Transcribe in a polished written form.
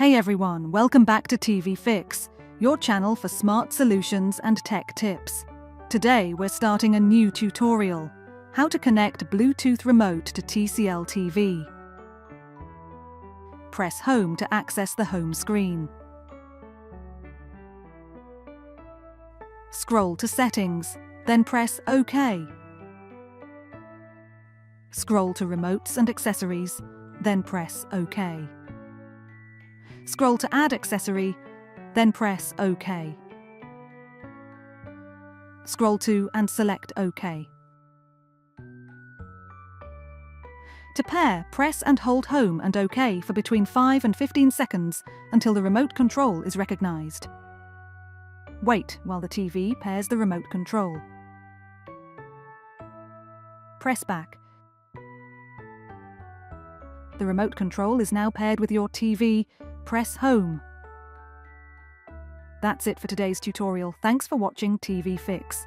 Hey everyone, welcome back to TV Fix, your channel for smart solutions and tech tips. Today we're starting a new tutorial, how to connect Bluetooth remote to TCL TV. Press Home to access the home screen. Scroll to Settings, then press OK. Scroll to Remotes and Accessories, then press OK. Scroll to Add Accessory, then press OK. Scroll to and select OK. To pair, press and hold Home and OK for between 5 and 15 seconds until the remote control is recognized. Wait while the TV pairs the remote control. Press back. The remote control is now paired with your TV. Press Home. That's it for today's tutorial. Thanks for watching TV Fix.